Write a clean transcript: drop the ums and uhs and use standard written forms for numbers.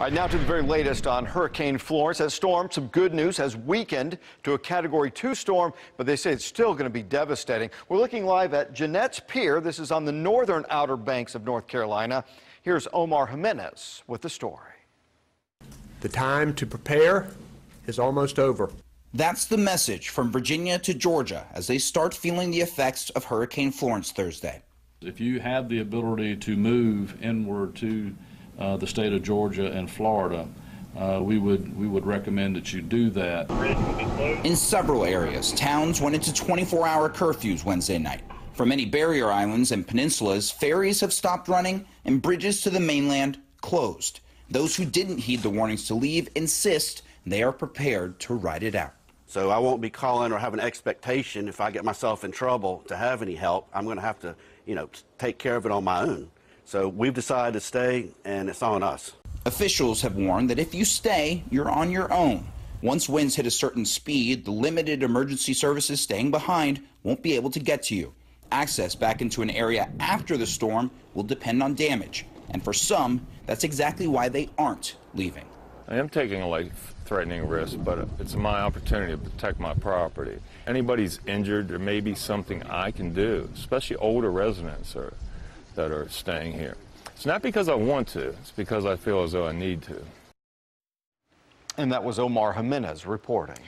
All right, now to the very latest on Hurricane Florence. That storm, some good news, has weakened to a Category 2 storm, but they say it's still going to be devastating. We're looking live at Jeanette's Pier. This is on the northern Outer Banks of North Carolina. Here's Omar Jimenez with the story. The time to prepare is almost over. That's the message from Virginia to Georgia as they start feeling the effects of Hurricane Florence Thursday. If you have the ability to move inward to the state of Georgia and Florida, we would recommend that you do that. In several areas, towns went into 24-hour curfews Wednesday night. For many barrier islands and peninsulas, ferries have stopped running and bridges to the mainland closed. Those who didn't heed the warnings to leave insist they are prepared to ride it out. So I won't be calling or have an expectation if I get myself in trouble to have any help. I'm going to have to, take care of it on my own. So we've decided to stay, and it's on us. Officials have warned that if you stay, you're on your own. Once winds hit a certain speed, the limited emergency services staying behind won't be able to get to you. Access back into an area after the storm will depend on damage. And for some, that's exactly why they aren't leaving. I am taking a life-threatening risk, but it's my opportunity to protect my property. Anybody's injured, there may be something I can do, especially older residents that are staying here. It's not because I want to, it's because I feel as though I need to. And that was Omar Jimenez reporting.